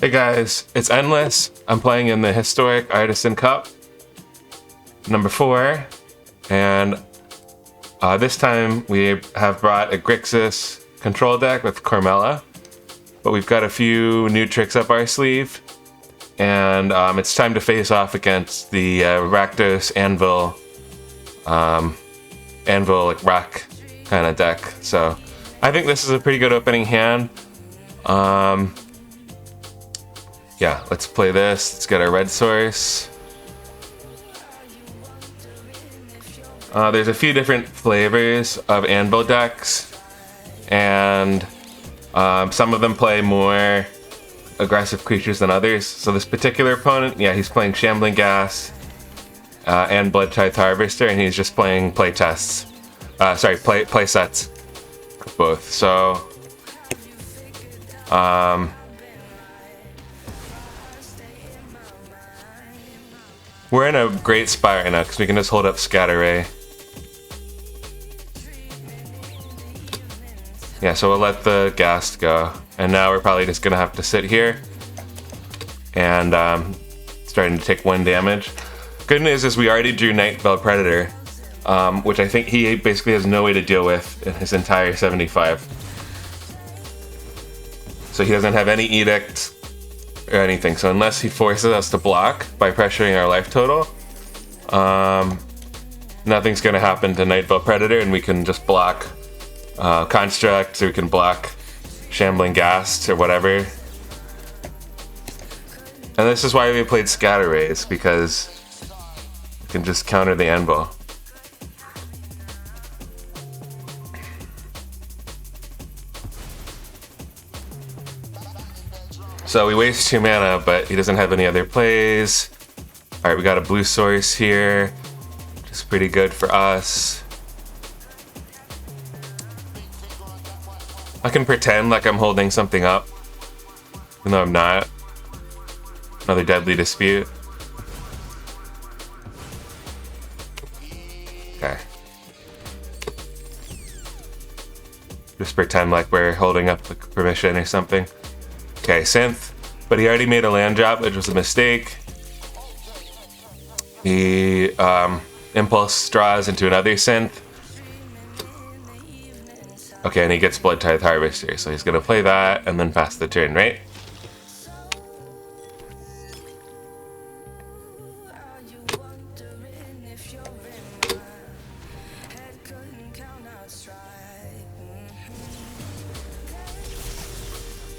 Hey guys, it's Endless. I'm playing in the historic Artisan Cup, number 4, and this time we have brought a Grixis control deck with Cormela, but we've got a few new tricks up our sleeve, and it's time to face off against the Rakdos Anvil like rock kind of deck. So I think this is a pretty good opening hand. Yeah, let's play this. Let's get our red source. There's a few different flavors of Anvil decks, and some of them play more aggressive creatures than others. So this particular opponent, yeah, he's playing Shambling Gas and Bloodchief Harvester, and he's just playing play sets, both. So we're in a great spot right now because we can just hold up Scatter Ray. Yeah, so we'll let the Ghast go. And now we're probably just gonna have to sit here and starting to take 1 damage. Good news is we already drew Nightveil Predator, which I think he basically has no way to deal with in his entire 75. So he doesn't have any Edict or anything. So unless he forces us to block by pressuring our life total, nothing's gonna happen to Nightveil Predator, and we can just block Construct, or we can block Shambling Ghast or whatever. And this is why we played Scatter Rays, because we can just counter the Anvil. So we waste 2 mana, but he doesn't have any other plays. Alright, we got a blue source here, which is pretty good for us. I can pretend like I'm holding something up, even though I'm not. Another Deadly Dispute. Okay. Just pretend like we're holding up the permission or something. Okay, Synth. But he already made a land drop, which was a mistake. He Impulse draws into another Synth. Okay, and he gets Bloodchief Harvester, so he's gonna play that and then pass the turn, right?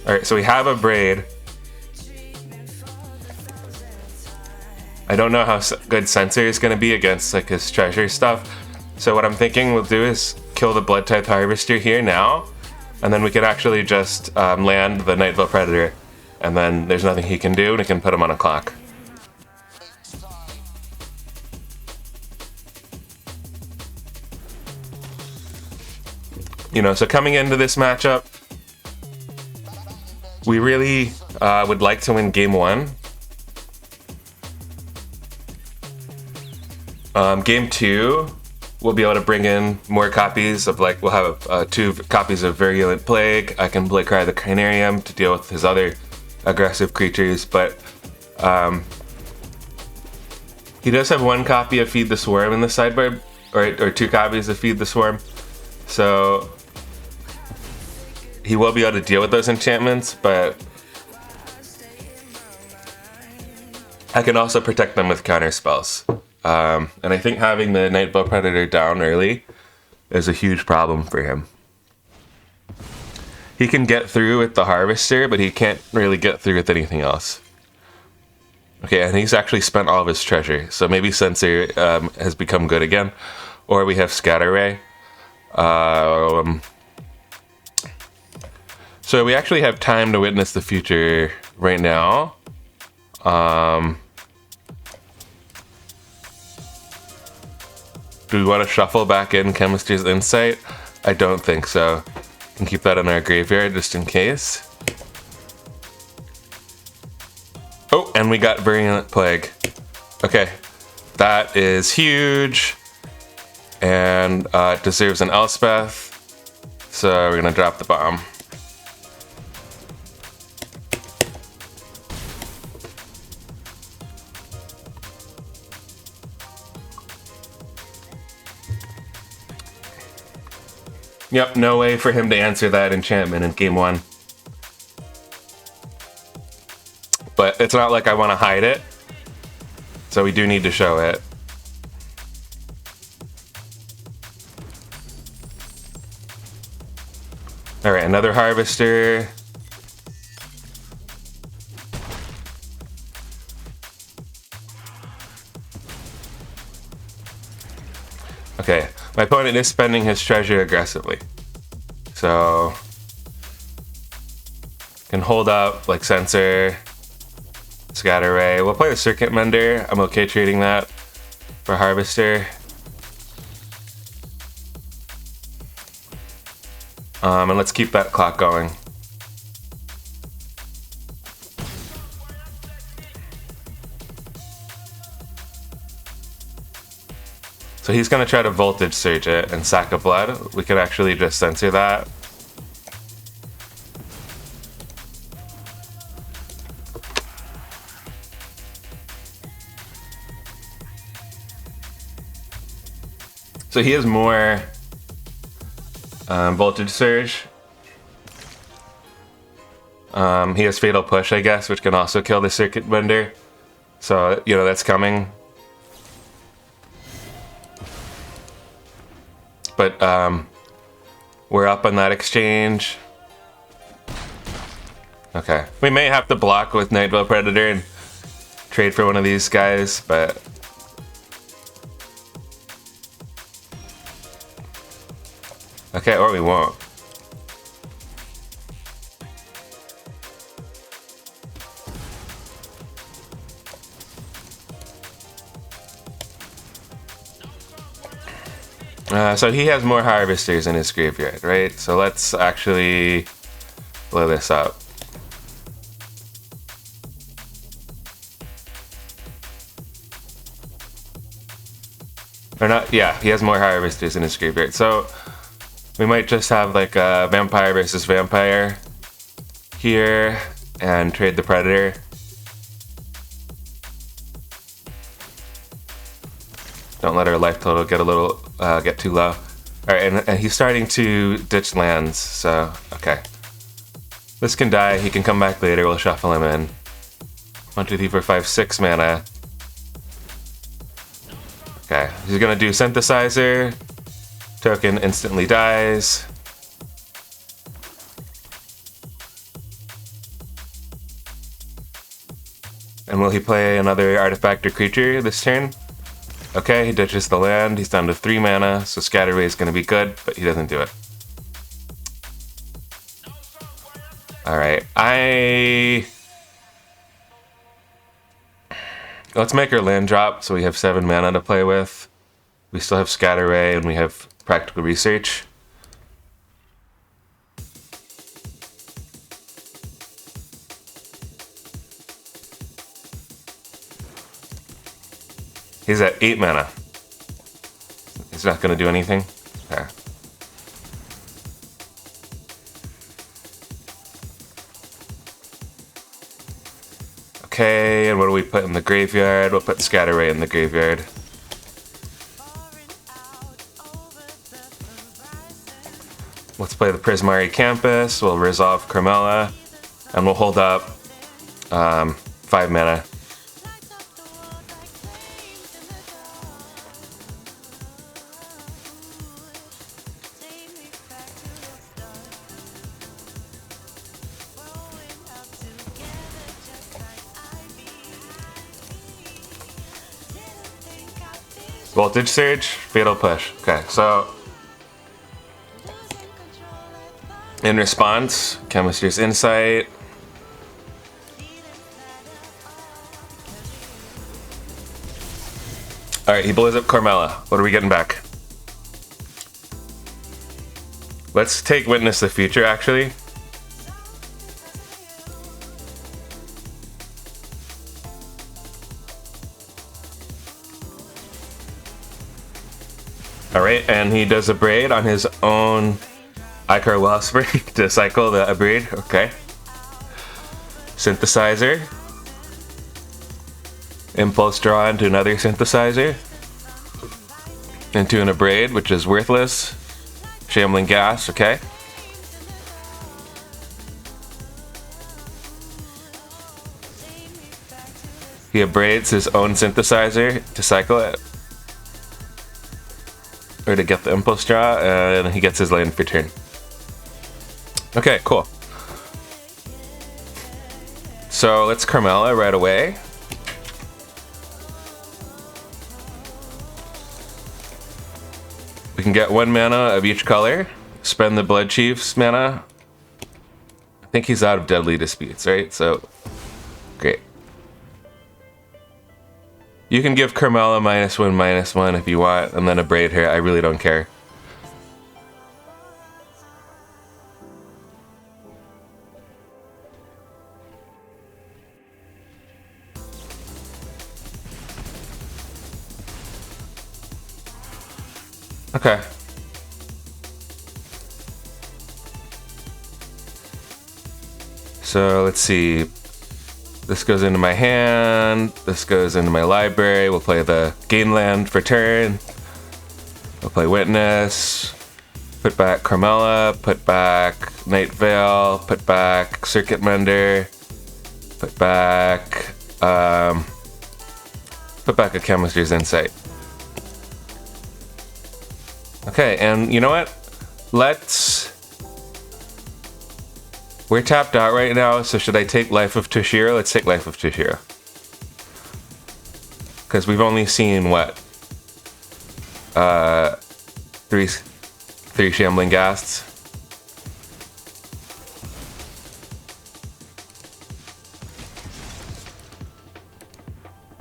Alright, so we have Abrade. I don't know how good Censor is going to be against like his treasure stuff. So what I'm thinking we'll do is kill the Bloodchief Harvester here now, and then we could actually just land the Nightveil Predator, and then there's nothing he can do, and we can put him on a clock. You know, so coming into this matchup, we really would like to win game 1. Game 2, we'll be able to bring in more copies of, like, we'll have 2 copies of Virulent Plague. I can play Cry the Carnarium to deal with his other aggressive creatures, but he does have 1 copy of Feed the Swarm in the sideboard, or 2 copies of Feed the Swarm, so he will be able to deal with those enchantments, but I can also protect them with counter spells. And I think having the Nightveil Predator down early is a huge problem for him. He can get through with the Harvester, but he can't really get through with anything else. Okay, and he's actually spent all of his treasure, so maybe Censor has become good again, or we have Scatter Ray. So we actually have time to witness the future right now. Do we want to shuffle back in Chemister's Insight? I don't think so. We can keep that in our graveyard just in case. Oh, and we got Virulent Plague. Okay, that is huge, and it deserves an Elspeth, so we're gonna drop the bomb. Yep, no way for him to answer that enchantment in game 1. But it's not like I want to hide it, so we do need to show it. Alright, another Harvester. Okay, my opponent is spending his treasure aggressively. So can hold up like Censor, Scatter Ray. We'll play the Circuit Mender. I'm okay trading that for Harvester. And let's keep that clock going. So he's gonna try to Voltage Surge it and sack a blood. We could actually just censor that. So he has more Voltage Surge. He has Fatal Push, I guess, which can also kill the Circuit Mender. So, you know, that's coming. But we're up on that exchange. Okay. We may have to block with Nightveil Predator and trade for one of these guys, but... Okay, or we won't. So he has more Harvesters in his graveyard, right? So let's actually blow this up. Or not, yeah, he has more Harvesters in his graveyard. So we might just have like a Vampire versus Vampire here and trade the Predator. Don't let our life total get a little, get too low. Alright, and he's starting to ditch lands, so, okay. This can die, he can come back later, we'll shuffle him in. 1, 2, 3, 4, 5, 6 mana. Okay, he's gonna do Synthesizer. Token instantly dies. And will he play another artifact or creature this turn? Okay, he ditches the land. He's down to 3 mana, so Scatter Ray is going to be good, but he doesn't do it. Alright, let's make our land drop so we have 7 mana to play with. We still have Scatter Ray and we have Practical Research. He's at 8 mana. He's not going to do anything. Okay. Okay, and what do we put in the graveyard? We'll put Scatter Ray in the graveyard. Let's play the Prismari Campus. We'll resolve Cormela, and we'll hold up 5 mana. Voltage Surge, Fatal Push. Okay, so in response, Chemister's Insight. Alright, he blows up Cormela. What are we getting back? Let's take Witness the Future, actually. Alright, and he does Abrade on his own Icar Wellspring to cycle the Abrade. Okay. Synthesizer. Impulse draw into another Synthesizer. Into an Abrade, which is worthless. Shambling Gas, okay. He abrades his own synthesizer to cycle it. Or to get the impulse draw, and he gets his land for turn. Okay, cool. So let's Cormela right away. We can get 1 mana of each color. Spend the Bloodchief's mana. I think he's out of Deadly Disputes, right? So, great. You can give Cormela -1/-1 if you want, and then abrade her. I really don't care. Okay. So let's see. This goes into my hand. This goes into my library. We'll play the gain land for turn. We'll play Witness. Put back Cormela. Put back Nightveil. Put back Circuit Mender. Put back a Chemister's Insight. Okay, and you know what? We're tapped out right now, so should I take Life of Toshiro? Let's take Life of Toshiro. Because we've only seen, what? Three Shambling Ghasts.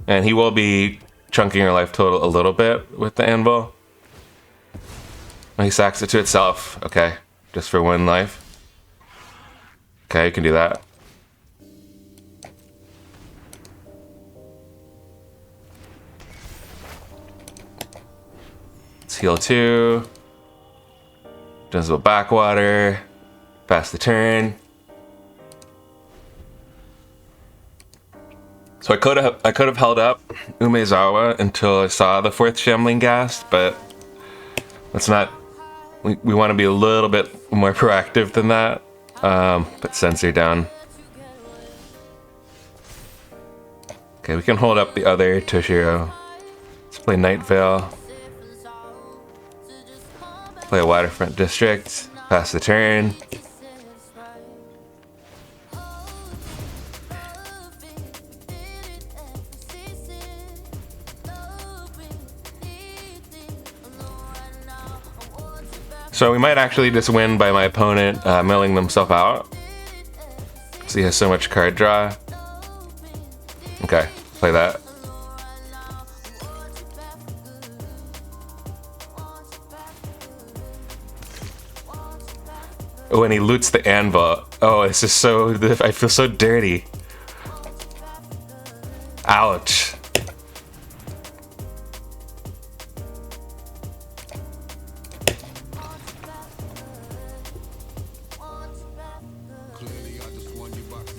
And he will be chunking our life total a little bit with the Anvil. He sacks it to itself. Okay, just for 1 life. Okay, you can do that. Let's heal 2. Dismal Backwater. Pass the turn. So I could have held up Umezawa until I saw the 4th Shambling Ghast, but let's not. We want to be a little bit more proactive than that. Put Censor down. Okay, we can hold up the other Toshiro. Let's play Nightveil. Play a Waterfront District. Pass the turn. So we might actually just win by my opponent milling themselves out. So he has so much card draw. Okay, play that. When he loots the Anvil. Oh, it's just so... I feel so dirty. Ouch.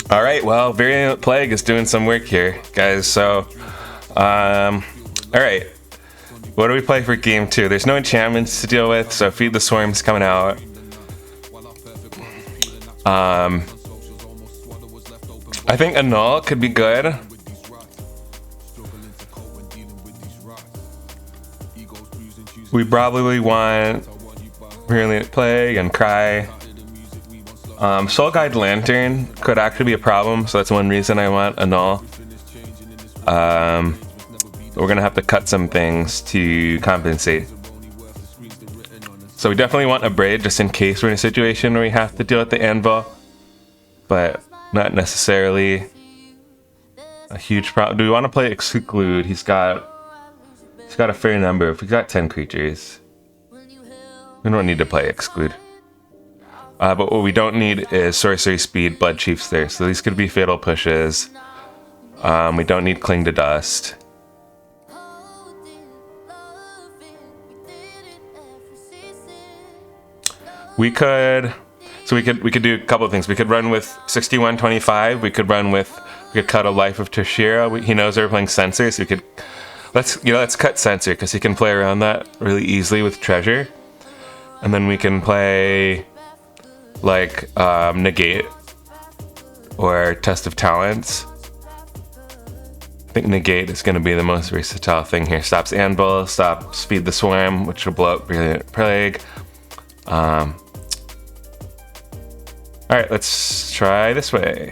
Alright, well, Virulent Plague is doing some work here, guys, so... Alright. What do we play for game 2? There's no enchantments to deal with, so Feed the Swarm's coming out. I think Annul could be good. We probably want Virulent Plague and Cry. Soul Guide Lantern could actually be a problem, so that's one reason I want Annul. We're gonna have to cut some things to compensate. So we definitely want Abrade just in case we're in a situation where we have to deal with the Anvil, but not necessarily a huge problem. Do we want to play Exclude? He's got a fair number. If we got 10 creatures, we don't need to play Exclude. But what we don't need is Sorcery Speed, Bloodchiefs there. So these could be Fatal Pushes. We don't need Cling to Dust. We could do a couple of things. We could run with 6125. We could cut a Life of Toshiro. He knows we're playing Censor, so let's cut Censor because he can play around that really easily with Treasure. And then we can play like Negate or Test of Talents. I think Negate is going to be the most versatile thing here. Stops Anvil, stops Feed the Swarm, which will blow up Brilliant Plague. Alright, let's try this way.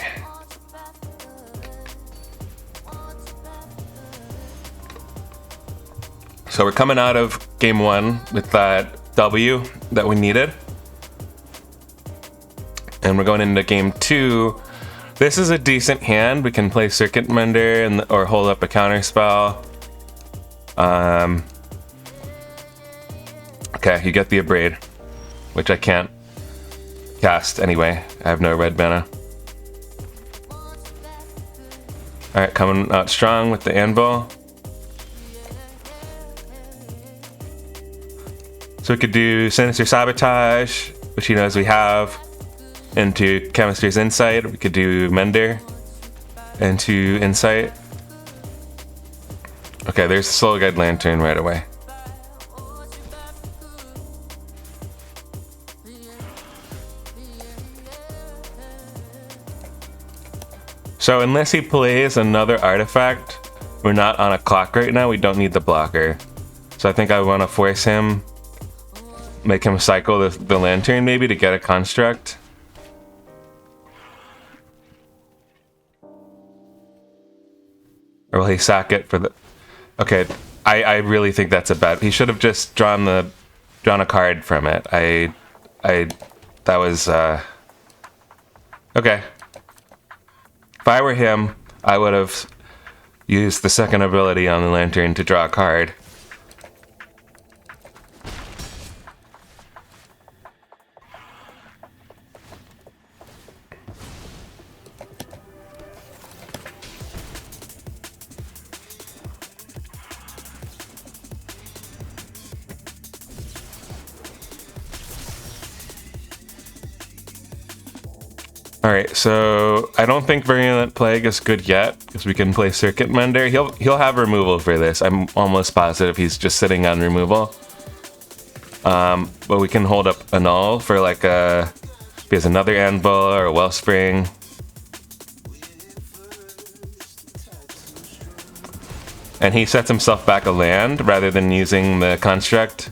So we're coming out of game 1 with that W that we needed. And we're going into game 2. This is a decent hand. We can play Circuit Mender or hold up a counter spell. Okay, you get the Abrade, which I can't cast anyway. I have no red mana. Alright, coming out strong with the Anvil. So we could do Sinister Sabotage, which he knows we have, into Chemister's Insight. We could do Mender into Insight. Okay, there's the Soul Guide Lantern right away. So unless he plays another artifact, we're not on a clock right now, we don't need the blocker. So I think I want to force him, make him cycle the lantern maybe to get a construct. Or will he sack it for the... Okay, I really think that's a bad... He should have just drawn a card from it. That was... Okay. If I were him, I would have used the second ability on the lantern to draw a card. Alright, so I don't think Virulent Plague is good yet, because we can play Circuit Mender. He'll have removal for this. I'm almost positive he's just sitting on removal. But we can hold up a null for like if he has another Anvil or a Wellspring. And he sets himself back a land rather than using the construct.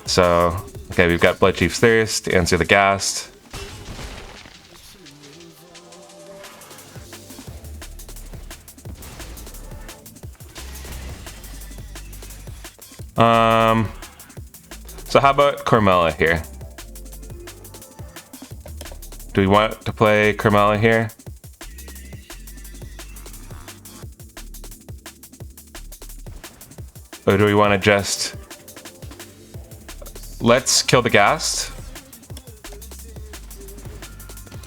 So, okay, we've got Bloodchief's Thirst, Answer the Ghast. So how about Cormela here? Do we want to play Cormela here? Or do we want to just... Let's kill the Ghast.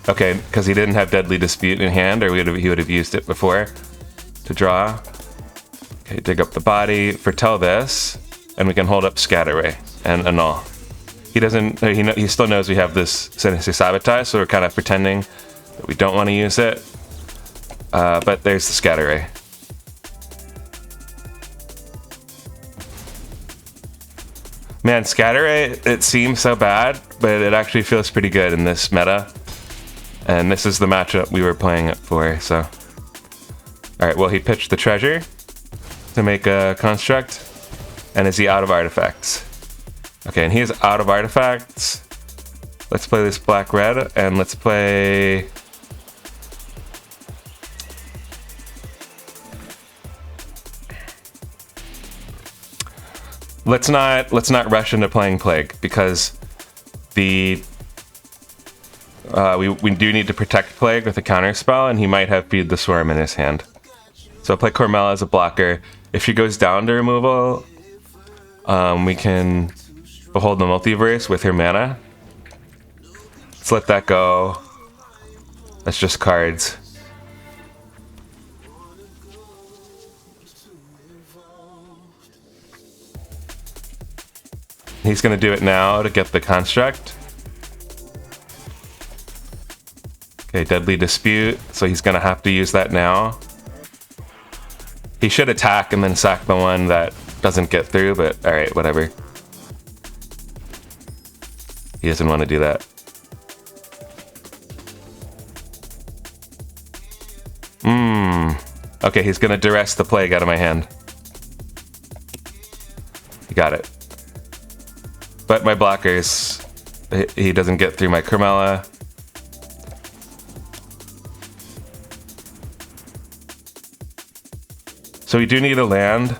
Okay, because he didn't have Deadly Dispute in hand, or he would have used it before to draw. Okay, dig up the body, foretell this, and we can hold up Scatter Ray and annul. He doesn't. He still knows we have this Sinister Sabotage, so we're kind of pretending that we don't want to use it. But there's the Scatter Ray. Man, Scatter Ray, it seems so bad, but it actually feels pretty good in this meta. And this is the matchup we were playing it for, so. Alright, well, he pitched the treasure to make a construct. And is he out of artifacts? Okay, and he is out of artifacts. Let's play this black-red, and let's play... Let's not rush into playing Plague, because we do need to protect Plague with a counter spell, and he might have Feed the Swarm in his hand. So I'll play Cormela as a blocker. If she goes down to removal, we can Behold the Multiverse with her mana. Let's let that go. That's just cards. He's gonna do it now to get the construct. Okay, Deadly Dispute, so he's gonna have to use that now. He should attack and then sack the one that doesn't get through, but alright, whatever. He doesn't want to do that. Okay, he's gonna duress the plague out of my hand. He got it. But my blockers, he doesn't get through my Cormela. So we do need a land,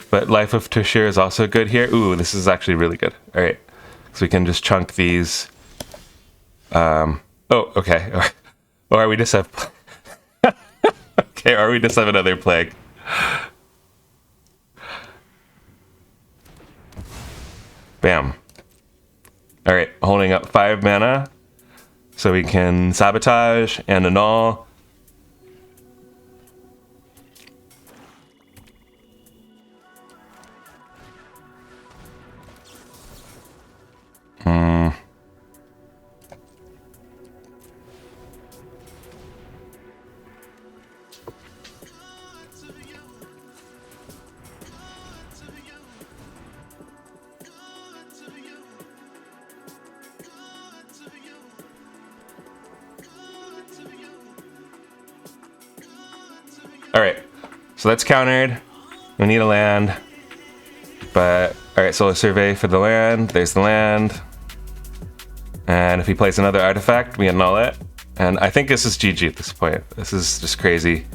but Life of Tushir is also good here. Ooh, this is actually really good. All right, so we can just chunk these. Oh, okay. Or we just have... Okay, or we just have another plague. Bam. All right, holding up 5 mana, so we can sabotage and annul. Alright, so that's countered. We need a land. But, alright, Solar Survey for the land. There's the land. And if he plays another artifact, we annul it. And I think this is GG at this point. This is just crazy.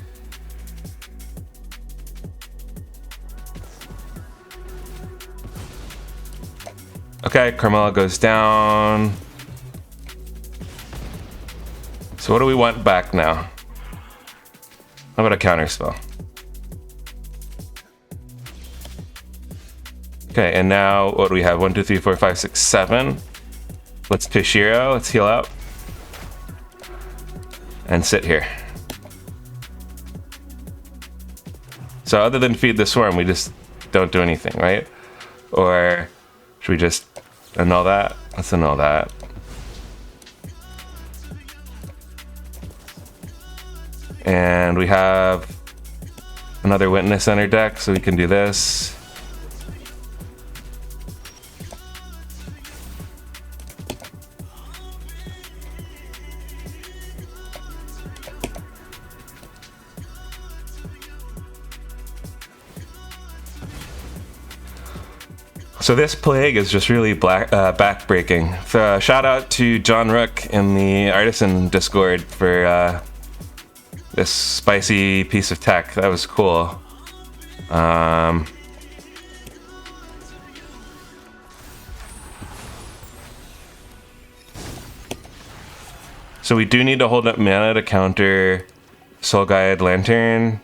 Okay, Cormela goes down. So what do we want back now? How about a counter spell? Okay, and now what do we have? 1, 2, 3, 4, 5, 6, 7. Let's Tushiro, let's heal up. And sit here. So other than feed the swarm, we just don't do anything, right? Or should we just annul that? Let's annul that. And we have another witness on our deck, so we can do this. So this plague is just really back-breaking. So, shout out to John Rook in the Artisan Discord for this spicy piece of tech. That was cool. So we do need to hold up mana to counter Soul Guide Lantern.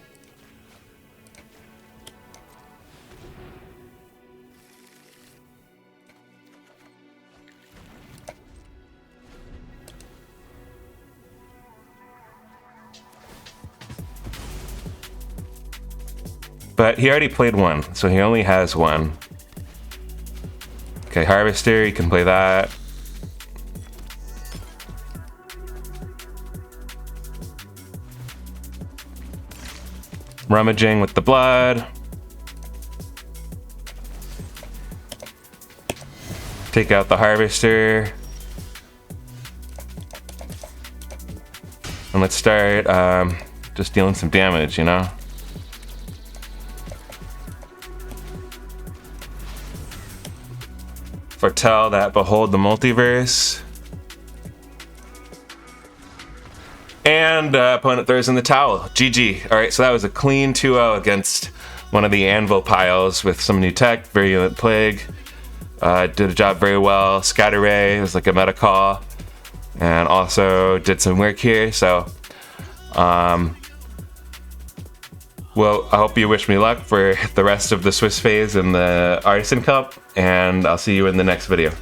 But he already played one, so he only has one. Okay, Harvester, you can play that. Rummaging with the blood. Take out the Harvester. And let's start just dealing some damage, you know? Foretell that Behold the Multiverse. And opponent throws in the towel. GG. Alright, so that was a clean 2-0 against one of the Anvil piles with some new tech. Virulent Plague. Did a job very well. Scatter Ray was like a meta call. And also did some work here. So, well, I hope you wish me luck for the rest of the Swiss phase in the Artisan Cup, and I'll see you in the next video.